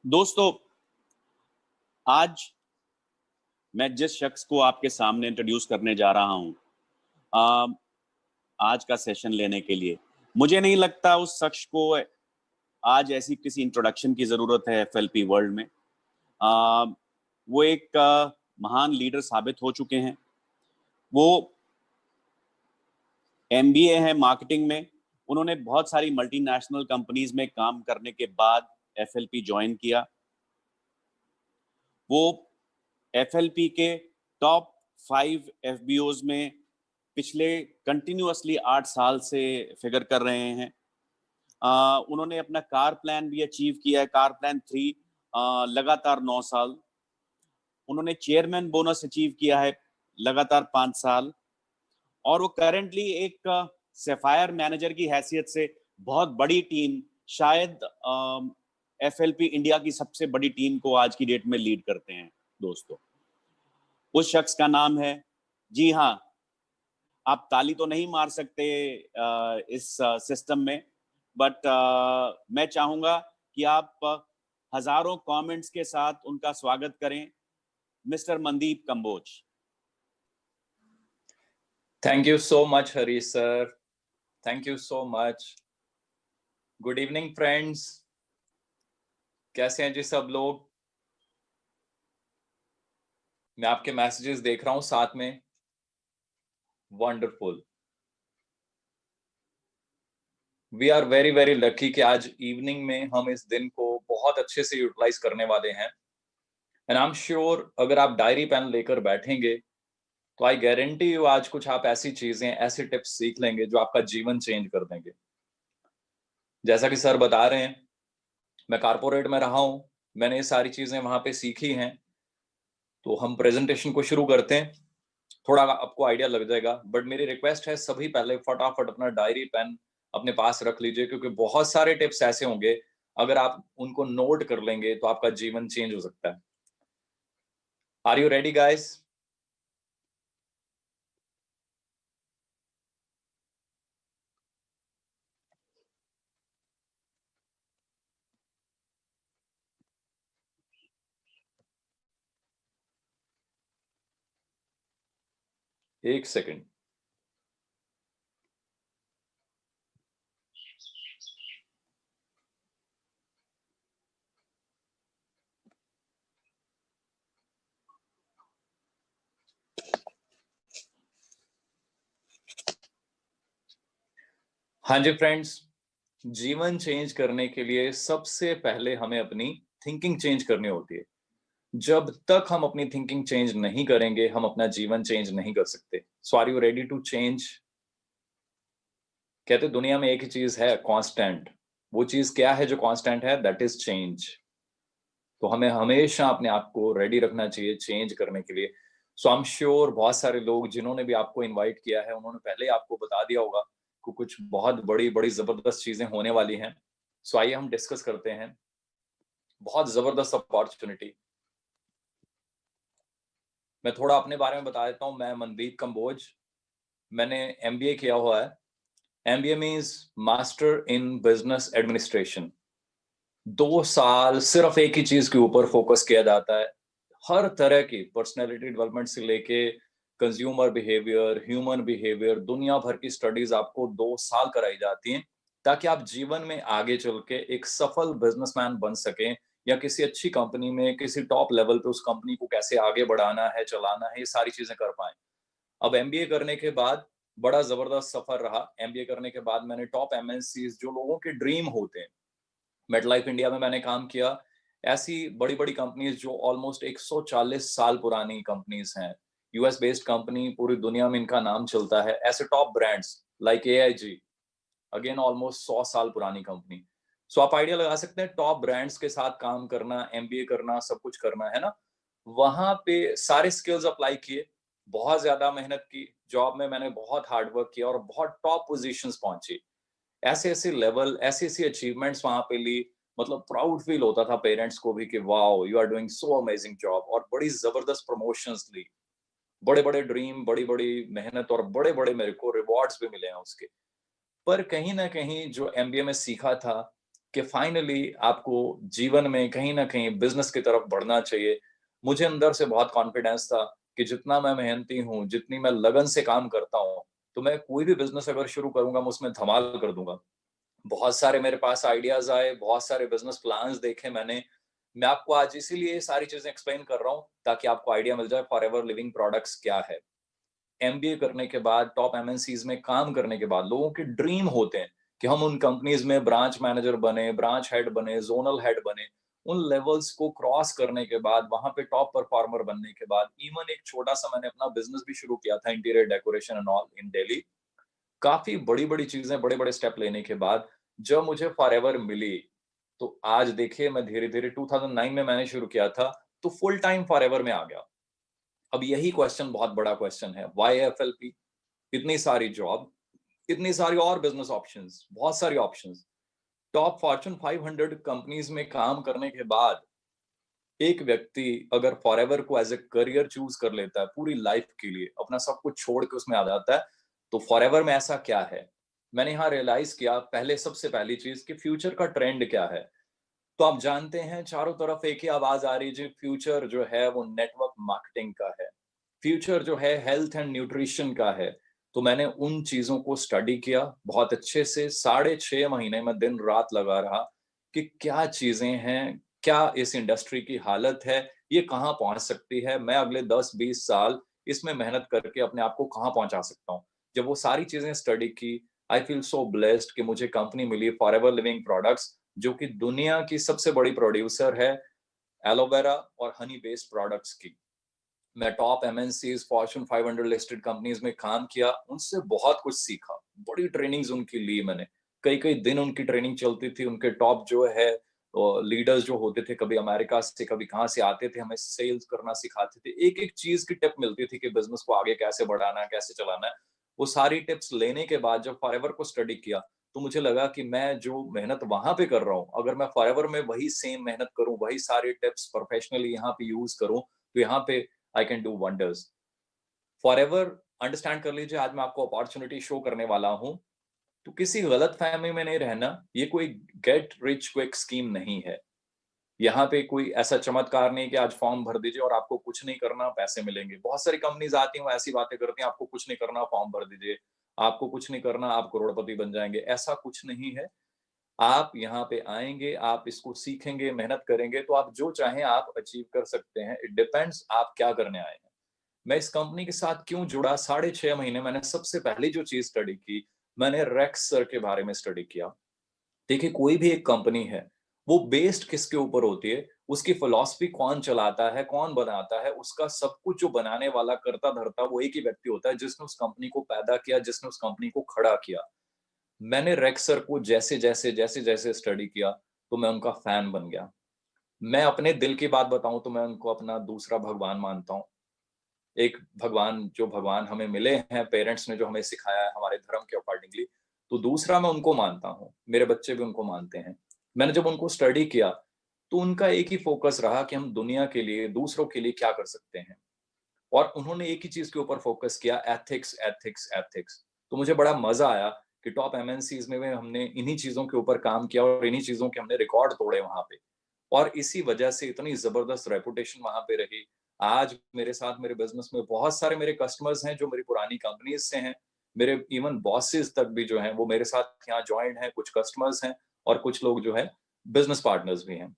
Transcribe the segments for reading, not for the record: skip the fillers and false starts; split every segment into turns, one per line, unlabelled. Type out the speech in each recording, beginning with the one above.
दोस्तों, आज मैं जिस शख्स को आपके सामने इंट्रोड्यूस करने जा रहा हूं, आज का सेशन लेने के लिए, मुझे नहीं लगता उस शख्स को आज ऐसी किसी इंट्रोडक्शन की जरूरत है एफएलपी वर्ल्ड में। वो एक महान लीडर साबित हो चुके हैं। वो एमबीए है मार्केटिंग में। उन्होंने बहुत सारी मल्टीनेशनल कंपनीज में काम करने के बाद एफएलपी ज्वाइन किया। वो एफएलपी के टॉप 5 एफबीओज में पिछले कंटिन्यूअसली 8 साल से फिगर कर रहे हैं। उन्होंने अपना कार प्लान भी अचीव किया है, कार प्लान 3 लगातार 9 साल। उन्होंने चेयरमैन बोनस अचीव किया है लगातार 5 साल। और वो करेंटली एक सैफायर मैनेजर की हैसियत से बहुत बड़ी टीम, शायद एफएलपी इंडिया की सबसे बड़ी टीम को आज की डेट में लीड करते हैं। दोस्तों, उस शख्स का नाम है, जी हाँ, आप ताली तो नहीं मार सकते इस सिस्टम में, बट मैं चाहूंगा कि आप हजारों कमेंट्स के साथ उनका स्वागत करें, mister Mandeep Kamboj.
Thank you so much, Hari sir. Thank you so much. Good evening, friends. कैसे हैं जी सब लोग? मैं आपके मैसेजेस देख रहा हूं साथ में। Wonderful. We are very very lucky कि आज इवनिंग में हम इस दिन को बहुत अच्छे से यूटिलाइज करने वाले हैं। एंड आई एम श्योर अगर आप डायरी पेन लेकर बैठेंगे तो आई गारंटी यू आज कुछ आप ऐसी चीजें, ऐसे टिप्स सीख लेंगे जो आपका जीवन चेंज कर देंगे। जैसा कि सर बता रहे हैं, मैं कारपोरेट में रहा हूं, मैंने ये सारी चीजें वहां पे सीखी हैं। तो हम प्रेजेंटेशन को शुरू करते हैं। थोड़ा आपको आइडिया लग जाएगा, बट मेरी रिक्वेस्ट है सभी पहले फटाफट अपना डायरी पेन अपने पास रख लीजिए, क्योंकि बहुत सारे टिप्स ऐसे होंगे, अगर आप उनको नोट कर लेंगे तो आपका जीवन चेंज हो सकता है। Are you ready guys? एक सेकेंड। हाँ जी फ्रेंड्स, जीवन चेंज करने के लिए सबसे पहले हमें अपनी थिंकिंग चेंज करनी होती है। जब तक हम अपनी थिंकिंग चेंज नहीं करेंगे, हम अपना जीवन चेंज नहीं कर सकते। So are you ready to change? कहते दुनिया में एक ही चीज है कांस्टेंट। वो चीज क्या है जो कांस्टेंट है? That is change. तो हमें हमेशा अपने आप को रेडी रखना चाहिए चेंज करने के लिए। सो आई एम श्योर बहुत सारे लोग जिन्होंने भी आपको इनवाइट किया है, उन्होंने पहले आपको बता दिया होगा कि कुछ बहुत बड़ी बड़ी जबरदस्त चीजें होने वाली हैं। सो आइए हम डिस्कस करते हैं। बहुत जबरदस्त अपॉर्चुनिटी। मैं थोड़ा अपने बारे में बता देता हूँ। मैं मनदीप कंबोज, मैंने एमबीए किया हुआ है। MBA means master in business administration. 2 साल सिर्फ एक ही चीज के ऊपर फोकस किया जाता है। हर तरह की पर्सनैलिटी डेवलपमेंट से लेके कंज्यूमर बिहेवियर, ह्यूमन बिहेवियर, दुनिया भर की स्टडीज आपको 2 साल कराई जाती हैं, ताकि आप जीवन में आगे चल के एक सफल बिजनेसमैन बन सकें, या किसी अच्छी कंपनी में किसी टॉप लेवल पे उस कंपनी को कैसे आगे बढ़ाना है, चलाना है, ये सारी चीजें कर पाए। अब एमबीए करने के बाद बड़ा जबरदस्त सफर रहा। एमबीए करने के बाद मैंने टॉप एमएनसीज, जो लोगों के ड्रीम होते हैं, मेडलाइफ इंडिया में मैंने काम किया। ऐसी बड़ी बड़ी कंपनीज जो ऑलमोस्ट 140 साल पुरानी कंपनीज हैं, यूएस बेस्ड कंपनी, पूरी दुनिया में इनका नाम चलता है। ऐसे top brands like AIG, again almost 100 साल पुरानी कंपनी। सो आप आइडिया लगा सकते हैं, टॉप ब्रांड्स के साथ काम करना, एमबीए करना, सब कुछ करना है ना। वहां पे सारे स्किल्स अप्लाई किए, बहुत ज्यादा मेहनत की, जॉब में मैंने बहुत हार्डवर्क किया और बहुत टॉप पोजीशंस पहुंची। ऐसे ऐसे लेवल, ऐसी ऐसी अचीवमेंट्स वहां पे ली, मतलब प्राउड फील होता था पेरेंट्स को भी कि wow you are doing so amazing job. और बड़ी जबरदस्त प्रमोशंस ली, बड़े बड़े ड्रीम, बड़ी बड़ी मेहनत, और बड़े बड़े मेरे को रिवॉर्ड्स भी मिले हैं उसके। पर कहीं ना कहीं जो एमबीए में सीखा था कि फाइनली आपको जीवन में कहीं ना कहीं बिजनेस की तरफ बढ़ना चाहिए। मुझे अंदर से बहुत कॉन्फिडेंस था कि जितना मैं मेहनती हूँ, जितनी मैं लगन से काम करता हूँ, तो मैं कोई भी बिजनेस अगर शुरू करूंगा, मैं उसमें धमाल कर दूंगा। बहुत सारे मेरे पास आइडियाज आए, बहुत सारे बिजनेस प्लान्स देखे मैंने। मैं आपको आज इसीलिए ये सारी चीजें एक्सप्लेन कर रहा हूँ ताकि आपको आइडिया मिल जाए फॉरएवर लिविंग प्रोडक्ट्स क्या है। एमबीए करने के बाद, टॉप एमएनसीज में काम करने के बाद लोगों के ड्रीम होते हैं कि हम उन कंपनीज में ब्रांच मैनेजर बने, ब्रांच हेड बने, जोनल हेड बने। उन लेवल्स को क्रॉस करने के बाद, वहां पे टॉप परफॉर्मर बनने के बाद, इवन एक छोटा सा मैंने अपना बिजनेस भी शुरू किया था, interior decoration and all in Delhi. काफी बड़ी-बड़ी चीजें, बड़े-बड़े स्टेप लेने के बाद जब मुझे फॉरएवर मिली, तो आज देखिए मैं धीरे-धीरे 2009 में मैंने शुरू किया था, तो फुल टाइम फॉरएवर में आ गया। अब यही क्वेश्चन बहुत बड़ा क्वेश्चन है, व्हाई एफएलपी? इतनी सारी जॉब, इतनी सारी और बिजनेस ऑप्शंस, बहुत सारी ऑप्शंस। टॉप फॉर्च्यून 500 कंपनीज में काम करने के बाद एक व्यक्ति अगर फॉरएवर को एज ए करियर चूज कर लेता है पूरी लाइफ के लिए, अपना सब कुछ छोड़ के उसमें आ जाता है, तो फॉरएवर में ऐसा क्या है? मैंने यहाँ रियलाइज किया, पहले सबसे पहली चीज कि फ्यूचर का ट्रेंड क्या है। तो आप जानते हैं चारों तरफ एक ही आवाज आ रही है जी, फ्यूचर जो है वो नेटवर्क मार्केटिंग का है, फ्यूचर जो है हेल्थ एंड न्यूट्रिशन का है। तो मैंने उन चीजों को स्टडी किया बहुत अच्छे से, 6.5 महीने में दिन रात लगा रहा कि क्या चीजें हैं, क्या इस इंडस्ट्री की हालत है, ये कहाँ पहुंच सकती है, मैं अगले 10-20 साल इसमें मेहनत करके अपने आप को कहाँ पहुंचा सकता हूँ। जब वो सारी चीजें स्टडी की, आई फील सो ब्लेस्ड कि मुझे कंपनी मिली फॉरएवर लिविंग प्रोडक्ट्स, जो कि दुनिया की सबसे बड़ी प्रोड्यूसर है एलोवेरा और हनी बेस्ड प्रोडक्ट्स की। मैं top MNCs, Fortune 500 listed companies में काम किया, उनसे बहुत कुछ सीखा, बड़ी ट्रेनिंग्स उनकी ली मैंने। कई कई दिन उनकी ट्रेनिंग चलती थी। उनके टॉप जो है लीडर्स जो होते थे, कभी अमेरिका से कभी कहाँ से आते थे, हमें सेल्स करना सिखाते थे। एक एक चीज की टिप मिलती थी कि बिजनेस को आगे कैसे बढ़ाना है, कैसे चलाना है। वो सारी टिप्स लेने के बाद जब फॉरएवर को स्टडी किया, तो मुझे लगा कि मैं जो मेहनत वहां पे कर रहा हूँ, अगर मैं फॉरएवर में वही सेम मेहनत करूं, वही सारी टिप्स प्रोफेशनली यहाँ पे यूज करूं, तो यहाँ पे I can do wonders. Forever, understand कर लीजिए, आज मैं आपको अपॉर्चुनिटी शो करने वाला हूं। तो किसी गलत फहमी में नहीं रहना, ये कोई गेट रिच क्विक स्कीम नहीं है। यहाँ पे कोई ऐसा चमत्कार नहीं कि आज फॉर्म भर दीजिए और आपको कुछ नहीं करना पैसे मिलेंगे। बहुत सारी कंपनीज आती हैं, वो ऐसी बातें करती हैं, आपको कुछ नहीं करना फॉर्म भर दीजिए, आपको कुछ नहीं करना आप करोड़पति बन जाएंगे। ऐसा कुछ नहीं है। आप यहाँ पे आएंगे, आप इसको सीखेंगे, मेहनत करेंगे, तो आप जो चाहें आप अचीव कर सकते हैं। इट डिपेंड्स आप क्या करने आए हैं। मैं इस कंपनी के साथ क्यों जुड़ा, 6.5 महीने मैंने सबसे पहली जो चीज स्टडी की, मैंने रेक्स सर के बारे में स्टडी किया। देखिए, कोई भी एक कंपनी है, वो बेस्ड किसके ऊपर होती है, उसकी फिलॉसफी कौन चलाता है, कौन बनाता है, उसका सब कुछ जो बनाने वाला, करता धरता वो एक ही व्यक्ति होता है, जिसने उस कंपनी को पैदा किया, जिसने उस कंपनी को खड़ा किया। मैंने रेक्स सर को जैसे-जैसे स्टडी किया, तो मैं उनका फैन बन गया। मैं अपने दिल की बात बताऊँ तो मैं उनको अपना दूसरा भगवान मानता हूँ। एक भगवान, जो भगवान हमें मिले हैं, पेरेंट्स ने जो हमें सिखाया है हमारे धर्म के अकॉर्डिंगली, तो दूसरा मैं उनको मानता हूँ। मेरे बच्चे भी उनको मानते हैं। मैंने जब उनको स्टडी किया, तो उनका एक ही फोकस रहा कि हम दुनिया के लिए, दूसरों के लिए क्या कर सकते हैं। और उन्होंने एक ही चीज के ऊपर फोकस किया, एथिक्स, एथिक्स, एथिक्स। तो मुझे बड़ा मजा आया कि टॉप एमएनसीज में भी हमने इन्हीं चीजों के ऊपर काम किया और इन्हीं चीजों के हमने रिकॉर्ड तोड़े वहां पे। और इसी वजह से इतनी जबरदस्त रेपुटेशन वहां पे रही। आज मेरे साथ मेरे बिजनेस में बहुत सारे मेरे कस्टमर्स हैं जो मेरी पुरानी कंपनीज से हैं। मेरे इवन बॉसेस तक भी जो हैं वो मेरे साथ यहाँ ज्वाइंट हैं, कुछ कस्टमर्स हैं और कुछ लोग जो है बिजनेस पार्टनर्स भी हैं।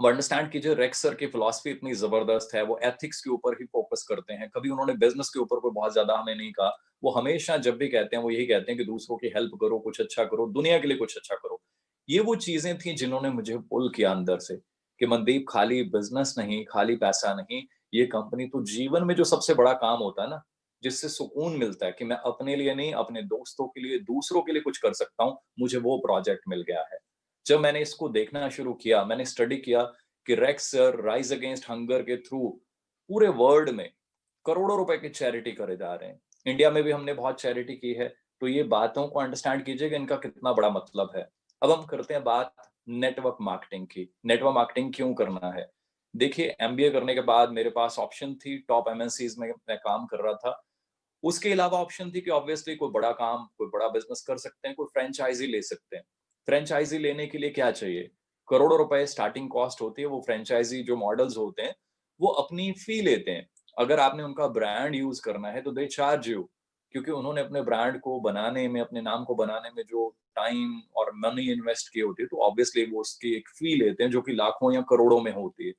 वो अंडरस्टैंड कीजिए, रेक्स सर की फिलॉसफी इतनी जबरदस्त है, वो एथिक्स के ऊपर ही फोकस करते हैं। कभी उन्होंने बिजनेस के ऊपर कोई बहुत ज्यादा हमें नहीं कहा। वो हमेशा जब भी कहते हैं वो यही कहते हैं कि दूसरों की हेल्प करो, कुछ अच्छा करो, दुनिया के लिए कुछ अच्छा करो। ये वो चीजें थी जिन्होंने मुझे पुल किया अंदर से कि मनदीप, खाली बिजनेस नहीं, खाली पैसा नहीं, ये कंपनी तो जीवन में जो सबसे बड़ा काम होता है ना, जिससे सुकून मिलता है कि मैं अपने लिए नहीं, अपने दोस्तों के लिए, दूसरों के लिए कुछ कर सकता हूँ, मुझे वो प्रोजेक्ट मिल गया है। जब मैंने इसको देखना शुरू किया, मैंने स्टडी किया कि racks sir rise against hunger के थ्रू पूरे वर्ल्ड में करोड़ों रुपए की चैरिटी करे जा रहे हैं। इंडिया में भी हमने बहुत चैरिटी की है। तो ये बातों को अंडरस्टैंड कीजिए कि इनका कितना बड़ा मतलब है। अब हम करते हैं बात नेटवर्क मार्केटिंग की। नेटवर्क मार्केटिंग क्यों करना है? देखिए, एमबीए करने के बाद मेरे पास ऑप्शन थी, टॉप एमएनसीज में मैं काम कर रहा था। उसके अलावा ऑप्शन थी कि ऑब्वियसली कोई बड़ा काम, कोई बड़ा बिजनेस कर सकते हैं, कोई फ्रेंचाइजी ले सकते हैं। फ्रेंचाइजी लेने के लिए क्या चाहिए? करोड़ों रुपए स्टार्टिंग कॉस्ट होती है, वो फ्रेंचाइजी जो मॉडल्स होते हैं, वो अपनी फी लेते हैं। अगर आपने उनका ब्रांड यूज़ करना है, तो दे चार्ज यू, क्योंकि उन्होंने अपने ब्रांड को बनाने में, अपने नाम को बनाने में जो टाइम और मनी इन्वेस्ट की होती है, तो ऑब्वियसली वो उसकी एक फी लेते हैं, जो कि लाखों या करोड़ों में होती है।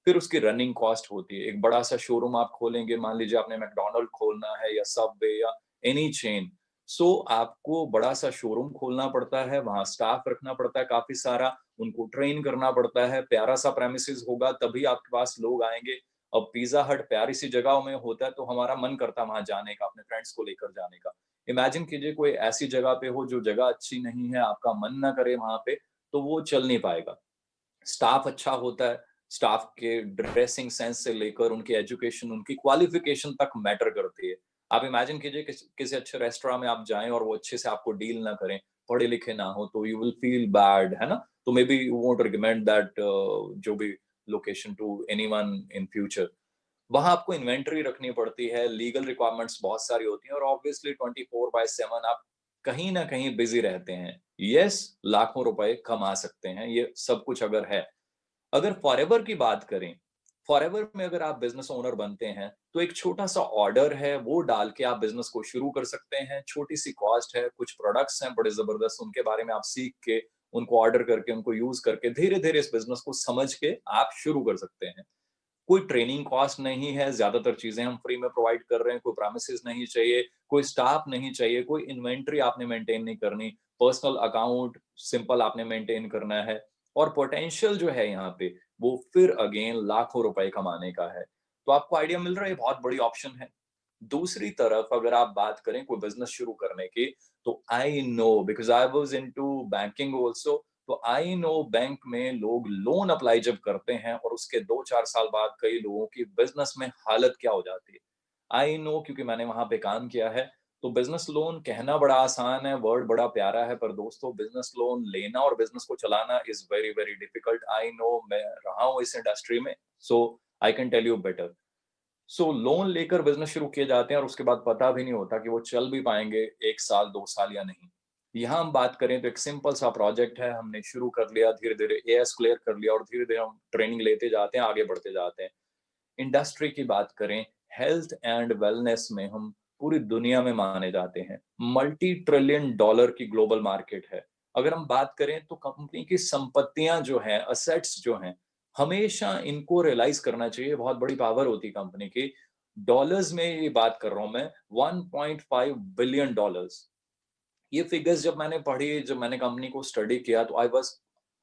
फिर उसकी रनिंग कॉस्ट होती है। एक बड़ा-सा शोरूम आप खोलेंगे, मान लीजिए आपने मैकडॉनल्ड खोलना है या सबवे या एनी चेन, सो आपको बड़ा-सा शोरूम खोलना पड़ता है, वहाँ स्टाफ रखना पड़ता है काफ़ी सारा, उनको ट्रेन करना पड़ता है, प्यारा-सा प्रेमिसेस होगा तभी आपके पास लोग आएँगे। अब पिज़्ज़ा हट प्यारी-सी जगह में होता है, तो हमारा मन करता है वहाँ जाने का, अपने फ्रेंड्स को लेकर जाने का। इमेजिन कीजिए कोई ऐसी जगह पे हो जो जगह अच्छी नहीं है, आपका मन ना करे वहाँ पे, तो वो चल नहीं पाएगा। स्टाफ अच्छा होता है, स्टाफ के ड्रेसिंग सेंस से लेकर उनकी एजुकेशन, उनकी क्वालिफ़िकेशन तक मैटर करती है। आप इमेजिन कीजिए किसी अच्छे रेस्टोरेंट में आप जाएँ और वो अच्छे से आपको डील ना करें, पढ़े-लिखे ना हो, तो यू विल फील बैड, है ना? तो maybe you won't recommend that जो भी location to anyone in future. वहाँ आपको इन्वेंटरी रखनी पड़ती है, लीगल रिक्वायरमेंट्स बहुत सारी होती हैं और ऑब्वियसली 24/7 आप कहीं न कहीं बिज़ी रहते हैं। येस, लाखों रुपए कमा सकते हैं, ये सब कुछ अगर है। अगर फॉरएवर की बात करें, फॉरएवर में अगर आप बिज़नेस ओनर बनते हैं, तो एक छोटा-सा ऑर्डर है, वो डाल के आप बिज़नेस को शुरू कर सकते हैं। छोटी-सी कॉस्ट है, कुछ प्रोडक्ट्स हैं बड़े ज़बरदस्त, उनके बारे में आप सीख के, उनको ऑर्डर करके, उनको यूज़ करके, धीरे-धीरे इस बिज़नेस को समझ के आप शुरू कर सकते हैं। कोई ट्रेनिंग कॉस्ट नहीं है, ज़्यादातर चीज़ें हम फ्री में प्रोवाइड कर रहे हैं, कोई प्रेमिसेस नहीं चाहिए, कोई स्टाफ नहीं चाहिए, कोई इन्वेंटरी आपने मेंटेन नहीं करनी, पर्सनल अकाउंट सिंपल आपने मेंटेन करना है और पोटेंशियल जो है यहाँ पे, वो फिर अगेन लाखों रुपए कमाने का है। तो आपको आइडिया मिल रहा है, ये बहुत बड़ी ऑप्शन है। दूसरी तरफ अगर आप बात करें कोई बिज़नेस शुरू करने की, तो I know because I was into banking also, तो आई नो बैंक में लोग लोन अप्लाई जब करते हैं और उसके 2-4 साल बाद कई लोगों की बिज़नेस में हालत क्या हो जाती है। आई नो क्योंकि मैंने वहाँ पे काम किया है, तो बिज़नेस लोन कहना बड़ा आसान है, वर्ड बड़ा प्यारा है, पर दोस्तों बिज़नेस लोन लेना और बिज़नेस को चलाना is very, very difficult. I know मैं रहा हूँ इस इंडस्ट्री में, so I can tell you better. So loan लेकर बिज़नेस शुरू किए जाते हैं और उसके बाद पता भी नहीं होता कि वो चल भी पाएँगे 1 साल, 2 साल या नहीं। यहाँ हम बात करें तो एक सिंपल सा प्रोजेक्ट है, हमने शुरू कर लिया, धीरे-धीरे एएस क्लियर कर लिया और धीरे-धीरे हम ट्रेनिंग लेते जाते हैं, आगे बढ़ते जाते हैं। इंडस्ट्री की बात करें, हेल्थ एंड वेलनेस में हम पूरी दुनिया में माने जाते हैं। मल्टी ट्रिलियन डॉलर की ग्लोबल मार्केट है। अगर हम बात करें तो कंपनी की संपत्तियाँ जो हैं, असेट्स जो हैं, हमेशा इनको रियलाइज़ करना चाहिए, बहुत बड़ी पावर होती है कंपनी की। डॉलर्स में ये बात कर रहा हूँ मैं, 1.5 बिलियन डॉलर्स। ये फिगर्स जब मैंने पढ़ी, जब मैंने कंपनी को स्टडी किया तो आई वाज़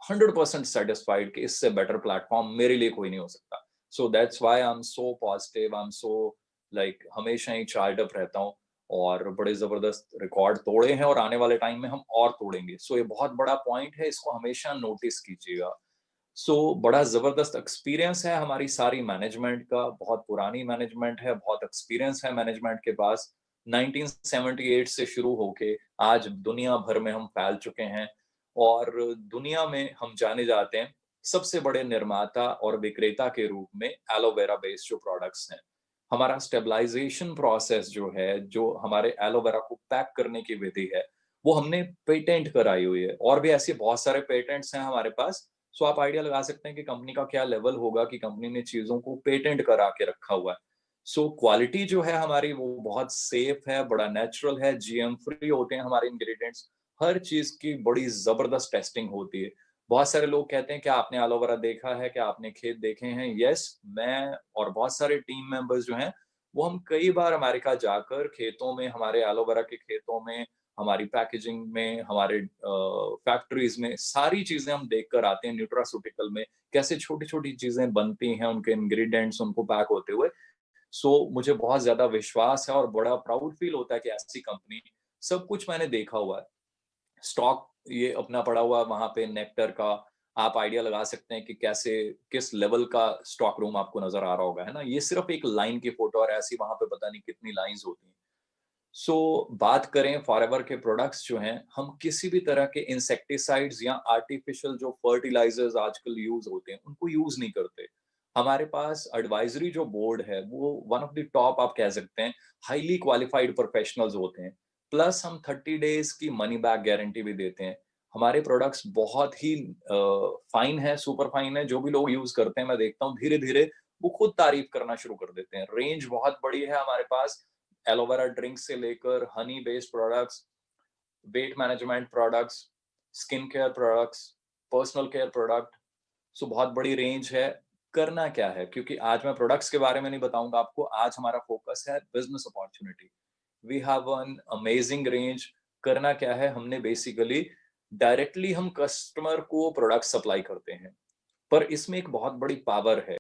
100% सैटिस्फाइड कि इससे बेटर प्लेटफ़ॉर्म मेरे लिए कोई नहीं हो सकता। So that's why I am so positive, I am so like हमेशा ही चार्ज अप रहता हूँ और बड़े ज़बरदस्त रिकॉर्ड तोड़े हैं और आने वाले टाइम में हम और तोड़ेंगे। सो ये बहुत बड़ा पॉइंट है, इसको हमेशा नोटिस कीजिएगा। बड़ा ज़बरदस्त एक्सपीरियंस है हमारी सारी मैनेजमेंट का, बहुत पुरानी मैनेजमेंट है, बहुत एक्सपीरियंस है मैनेजमेंट के पास। 1978 से शुरू होके आज दुनिया भर में हम फैल चुके हैं और दुनिया में हम जाने जाते हैं सबसे बड़े निर्माता और विक्रेता के रूप में एलोवेरा बेस्ड जो प्रोडक्ट्स हैं। हमारा स्टेबलाइज़ेशन प्रोसेस जो है, जो हमारे एलोवेरा को पैक करने की विधि है, वो हमने पेटेंट कराई हुई है और भी ऐसे बहुत सारे पेटेंट्स हैं हमारे पास। आप आइडिया लगा सकते हैं कि कंपनी का क्या लेवल होगा कि कंपनी ने चीज़ों को पेटेंट करा के रखा हुआ है। क्वालिटी जो है हमारी वो बहुत सेफ है, बड़ा नेचुरल है, जीएम फ्री होते हैं हमारे इंग्रीडिएंट्स। हर चीज़ की बड़ी ज़बरदस्त टेस्टिंग होती है। बहुत सारे लोग कहते हैं, "क्या आपने एलोवेरा देखा है? क्या आपने खेत देखे हैं?" यस, मैं और बहुत सारे टीम मेंबर्स जो हैं, वो हम कई बार अमेरिका जाकर खेतों में, हमारे एलोवेरा के खेतों में, हमारी पैकेजिंग में, हमारे फैक्ट्रीज़ में सारी चीज़ें हम देख कर आते हैं न्यूट्रास्यूटिकल में, कैसे छोटी-छोटी चीज़ें बनती हैं, उनके इंग्रीडिएंट्स उनको पैक होते हुए। मुझे बहुत ज़्यादा विश्वास है और बड़ा प्राउड फील होता है कि ऐसी कंपनी सब कुछ मैंने देखा हुआ है। स्टॉक ये अपना पड़ा हुआ है वहाँ पे नेक्टर का, आप आइडिया लगा सकते हैं कि कैसे किस लेवल का स्टॉक रूम आपको नज़र आ रहा होगा, है ना? ये सिर्फ़ एक लाइन की फ़ोटो और ऐसी वहाँ पे पता नहीं कितनी लाइन्स होती हैं। बात करें फॉरएवर के प्रोडक्ट्स जो हैं, हम किसी भी तरह के इंसेक्टिसाइड्स या आर्टिफिशियल जो फर्टिलाइज़र्स आजकल यूज़ होते हैं, उनको यूज़ नहीं करते। हमारे पास एडवाइज़री जो बोर्ड है, वो वन ऑफ द टॉप आप कह सकते हैं, हाइली क्वालिफाइड प्रोफेशनल्स होते हैं। प्लस हम 30 डेज़ की मनी बैक गारंटी भी देते हैं। हमारे प्रोडक्ट्स बहुत ही फाइन है, सुपर फाइन है। जो भी लोग यूज करते हैं, मैं देखता हूँ धीरे धीरे वो खुद तारीफ करना शुरू कर देते हैं। रेंज बहुत बड़ी है हमारे पास, एलोवेरा ड्रिंक से लेकर honey based products, weight management products, skin care products, personal care product. So बहुत बड़ी रेंज है। करना क्या है, क्योंकि आज मैं प्रोडक्ट्स के बारे में नहीं बताऊंगा आपको, आज हमारा फोकस है business opportunity. We have an amazing range. करना क्या है, हमने बेसिकली डायरेक्टली हम कस्टमर को प्रोडक्ट सप्लाई करते हैं, पर इसमें एक बहुत बड़ी पावर है।